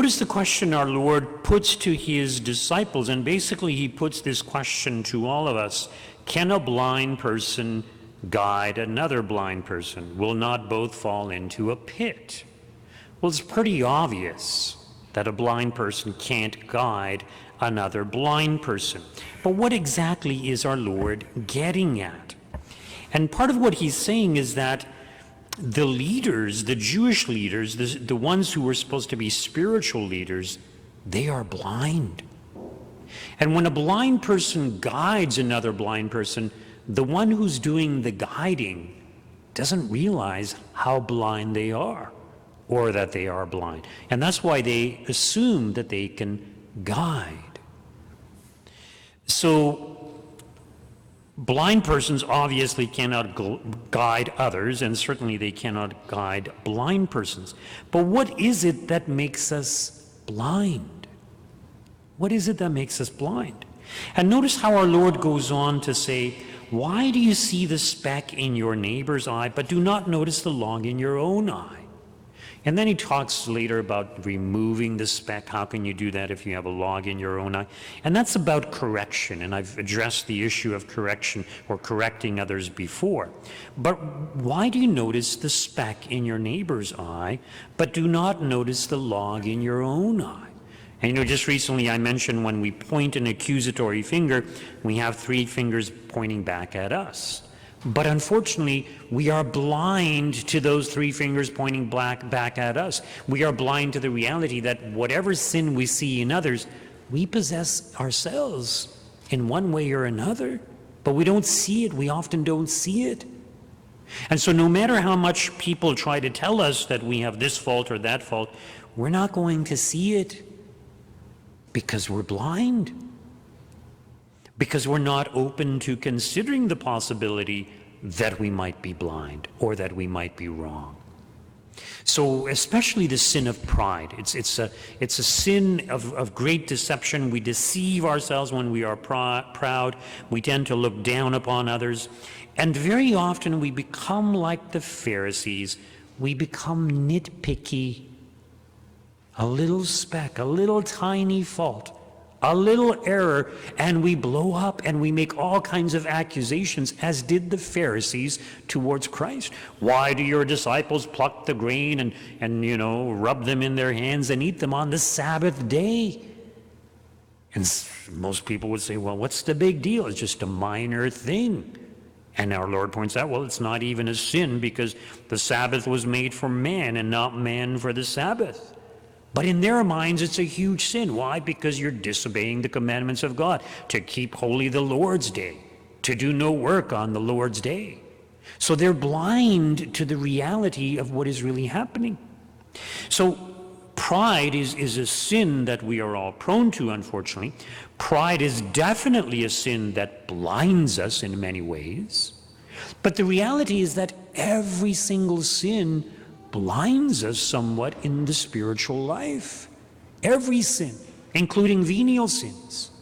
notice the question our Lord puts to his disciples, and basically he puts this question to all of us. Can a blind person guide another blind person? Will not both fall into a pit? Well, it's pretty obvious that a blind person can't guide another blind person. But what exactly is our Lord getting at? And part of what he's saying is that the leaders, the Jewish leaders, the ones who were supposed to be spiritual leaders, they are blind. And when a blind person guides another blind person, the one who's doing the guiding doesn't realize how blind they are, or that they are blind. And that's why they assume that they can guide. So blind persons obviously cannot guide others, and certainly they cannot guide blind persons. But what is it that makes us blind? What is it that makes us blind? And notice how our Lord goes on to say, why do you see the speck in your neighbor's eye, but do not notice the log in your own eye? And then he talks later about removing the speck. How can you do that if you have a log in your own eye? And that's about correction, and I've addressed the issue of correction or correcting others before. But why do you notice the speck in your neighbor's eye, but do not notice the log in your own eye? And just recently I mentioned when we point an accusatory finger, we have three fingers pointing back at us. But unfortunately, we are blind to those three fingers pointing back at us. We are blind to the reality that whatever sin we see in others, we possess ourselves in one way or another. But we don't see it. We often don't see it. And so no matter how much people try to tell us that we have this fault or that fault, we're not going to see it because we're blind. Because we're not open to considering the possibility that we might be blind or that we might be wrong. So especially the sin of pride. It's a sin of great deception. We deceive ourselves when we are proud. We tend to look down upon others. And very often we become like the Pharisees. We become nitpicky. A little speck, a little tiny fault, a little error, and we blow up and we make all kinds of accusations, as did the Pharisees towards Christ. Why do your disciples pluck the grain and rub them in their hands and eat them on the Sabbath day? And most people would say, well, what's the big deal? It's just a minor thing. And our Lord points out, well, it's not even a sin because the Sabbath was made for man and not man for the Sabbath. But in their minds, it's a huge sin. Why? Because you're disobeying the commandments of God, to keep holy the Lord's day, to do no work on the Lord's day. So they're blind to the reality of what is really happening. So pride is a sin that we are all prone to, unfortunately. Pride is definitely a sin that blinds us in many ways. But the reality is that every single sin blinds us somewhat in the spiritual life. Every sin, including venial sins.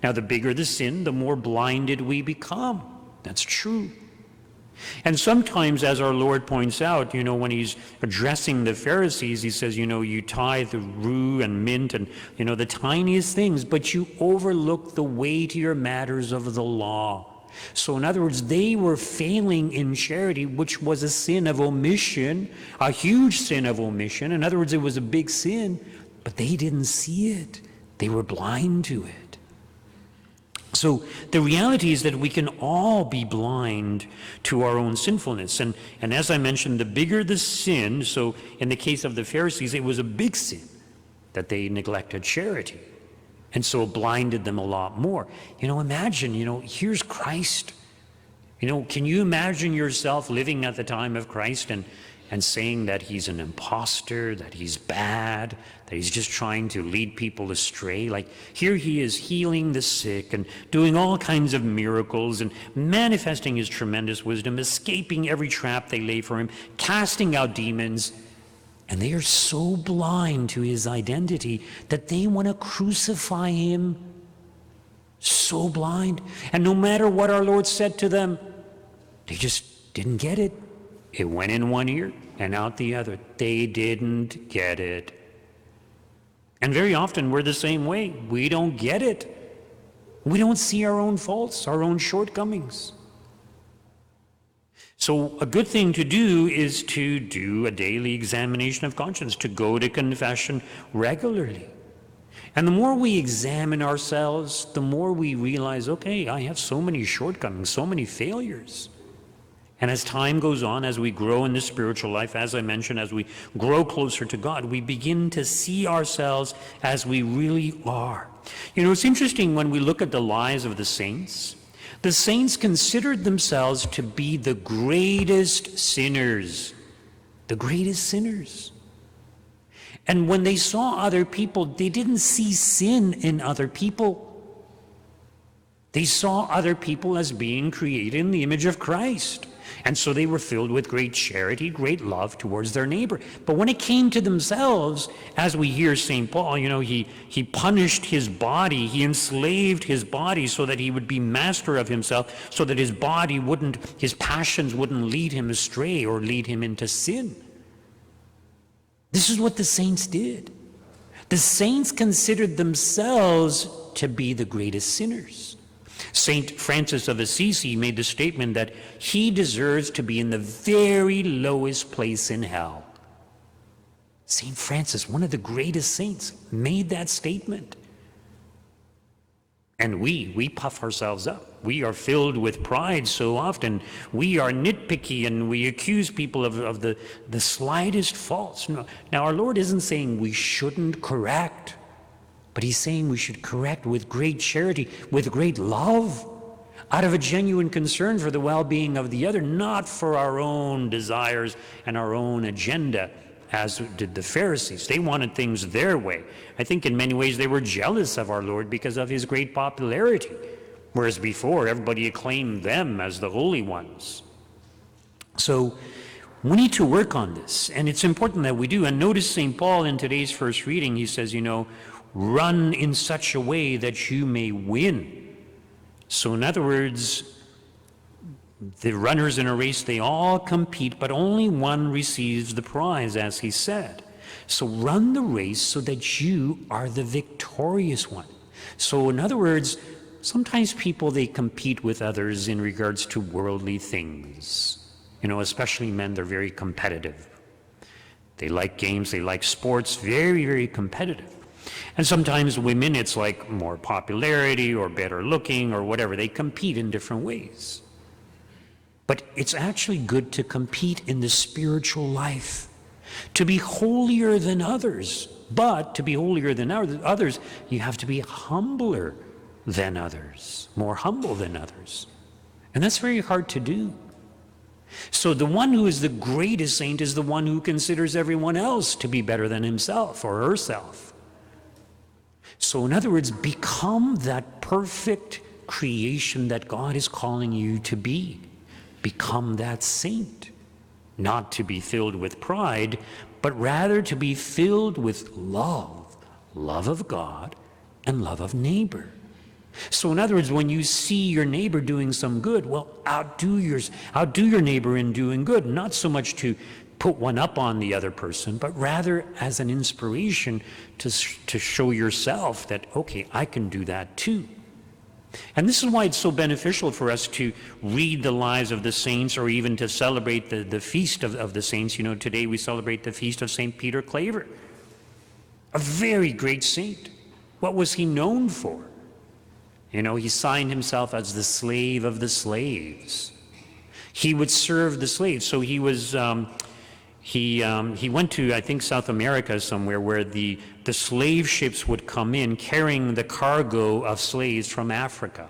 Now, the bigger the sin, the more blinded we become. That's true. And sometimes, as our Lord points out, when he's addressing the Pharisees, he says, you tithe the rue and mint and, the tiniest things, but you overlook the weightier matters of the law. So in other words, they were failing in charity, which was a sin of omission, a huge sin of omission. In other words, it was a big sin, but they didn't see it. They were blind to it. So the reality is that we can all be blind to our own sinfulness. And as I mentioned, the bigger the sin, so in the case of the Pharisees, it was a big sin that they neglected charity. And so it blinded them a lot more. Imagine, here's Christ. Can you imagine yourself living at the time of Christ and saying that he's an imposter, that he's bad, that he's just trying to lead people astray? Like, here he is healing the sick and doing all kinds of miracles and manifesting his tremendous wisdom, escaping every trap they lay for him, casting out demons. And they are so blind to his identity that they want to crucify him. So blind. And no matter what our Lord said to them, they just didn't get it. It went in one ear and out the other. They didn't get it. And very often we're the same way. We don't get it. We don't see our own faults, our own shortcomings. So a good thing to do is to do a daily examination of conscience, to go to confession regularly. And the more we examine ourselves, the more we realize, okay, I have so many shortcomings, so many failures. And as time goes on, as we grow in the spiritual life, as I mentioned, as we grow closer to God, we begin to see ourselves as we really are. You know, it's interesting when we look at the lives of the saints considered themselves to be the greatest sinners. The greatest sinners. And when they saw other people, they didn't see sin in other people. They saw other people as being created in the image of Christ. And so they were filled with great charity, great love towards their neighbor. But when it came to themselves, as we hear St. Paul, you know, he punished his body, he enslaved his body so that he would be master of himself, so that his passions wouldn't lead him astray or lead him into sin. This is what the saints did. The saints considered themselves to be the greatest sinners. St. Francis of Assisi made the statement that he deserves to be in the very lowest place in hell. St. Francis, one of the greatest saints, made that statement. And we puff ourselves up. We are filled with pride so often. We are nitpicky and we accuse people of the slightest faults. No. Now, our Lord isn't saying we shouldn't correct, but he's saying we should correct with great charity, with great love, out of a genuine concern for the well-being of the other, not for our own desires and our own agenda, as did the Pharisees. They wanted things their way. I think in many ways they were jealous of our Lord because of his great popularity, whereas before everybody acclaimed them as the holy ones. So we need to work on this, and it's important that we do. And notice St. Paul in today's first reading, he says, you know, run in such a way that you may win. So in other words, the runners in a race, they all compete, but only one receives the prize, as he said. So run the race so that you are the victorious one. So in other words, sometimes people, they compete with others in regards to worldly things. You know, especially men, they're very competitive. They like games, they like sports, very, very competitive. And sometimes women, it's like more popularity or better looking or whatever. They compete in different ways. But it's actually good to compete in the spiritual life, to be holier than others. But to be holier than others, you have to be humbler than others, more humble than others. And that's very hard to do. So the one who is the greatest saint is the one who considers everyone else to be better than himself or herself. So in other words, become that perfect creation that God is calling you to be. Become that saint, not to be filled with pride, but rather to be filled with love, love of God and love of neighbor. So in other words, when you see your neighbor doing some good, well, outdo your neighbor in doing good, not so much to put one up on the other person, but rather as an inspiration to show yourself that, okay, I can do that too. And this is why it's so beneficial for us to read the lives of the saints, or even to celebrate the feast of the saints. You know, today we celebrate the feast of St. Peter Claver, a very great saint. What was he known for? You know, he signed himself as the slave of the slaves. He would serve the slaves. So he was, he went to, I think, South America somewhere, where the slave ships would come in carrying the cargo of slaves from Africa.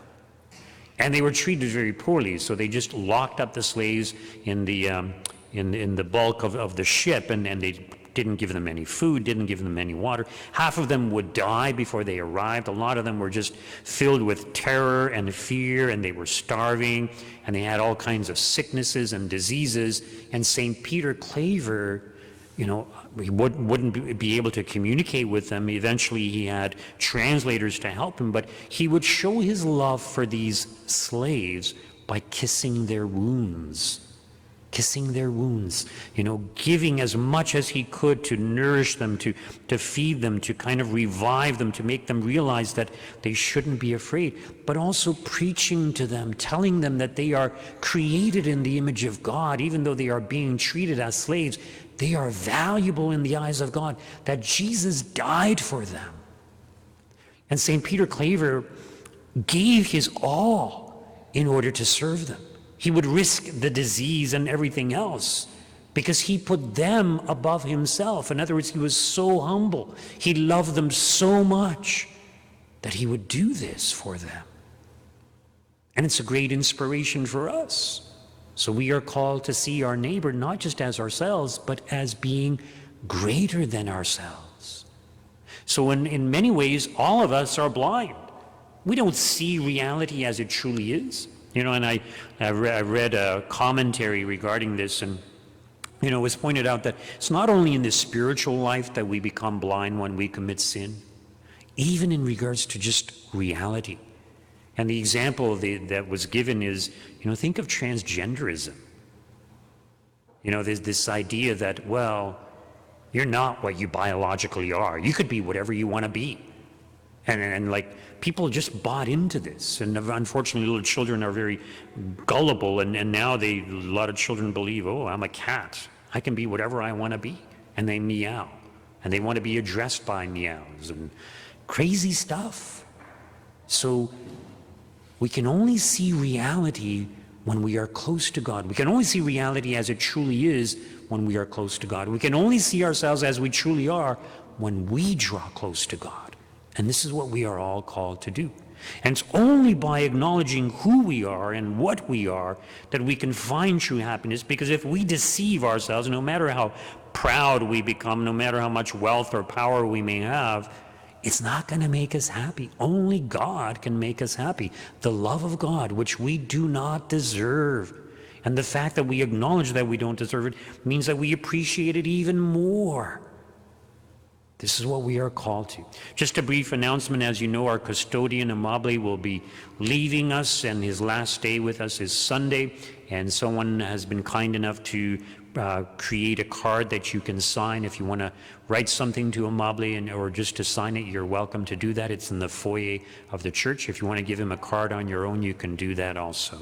And they were treated very poorly, so they just locked up the slaves in the bulk of the ship, and they didn't give them any food, didn't give them any water. Half of them would die before they arrived. A lot of them were just filled with terror and fear, and they were starving, and they had all kinds of sicknesses and diseases. And St. Peter Claver, you know, he wouldn't be able to communicate with them. Eventually he had translators to help him, but he would show his love for these slaves by kissing their wounds. kissing their wounds, giving as much as he could to nourish them, to feed them, to kind of revive them, to make them realize that they shouldn't be afraid, but also preaching to them, telling them that they are created in the image of God, even though they are being treated as slaves. They are valuable in the eyes of God, that Jesus died for them. And St. Peter Claver gave his all in order to serve them. He would risk the disease and everything else because he put them above himself. In other words, he was so humble. He loved them so much that he would do this for them. And it's a great inspiration for us. So we are called to see our neighbor not just as ourselves, but as being greater than ourselves. So in many ways, all of us are blind. We don't see reality as it truly is. And I read a commentary regarding this, and it was pointed out that it's not only in the spiritual life that we become blind when we commit sin, even in regards to just reality. And the example that was given is, think of transgenderism. There's this idea that, well, you're not what you biologically are. You could be whatever you want to be. And like, people just bought into this, and unfortunately little children are very gullible, and now a lot of children believe, oh, I'm a cat, I can be whatever I want to be, and they meow, and they want to be addressed by meows, and crazy stuff. So we can only see reality when we are close to God. We can only see reality as it truly is when we are close to God. We can only see ourselves as we truly are when we draw close to God. And this is what we are all called to do. And it's only by acknowledging who we are and what we are that we can find true happiness, because if we deceive ourselves, no matter how proud we become, no matter how much wealth or power we may have, it's not going to make us happy. Only God can make us happy. The love of God, which we do not deserve. And the fact that we acknowledge that we don't deserve it means that we appreciate it even more. This is what we are called to. Just a brief announcement. As you know, our custodian, Amable, will be leaving us, and his last day with us is Sunday. And someone has been kind enough to create a card that you can sign. If you want to write something to Amable or just to sign it, you're welcome to do that. It's in the foyer of the church. If you want to give him a card on your own, you can do that also.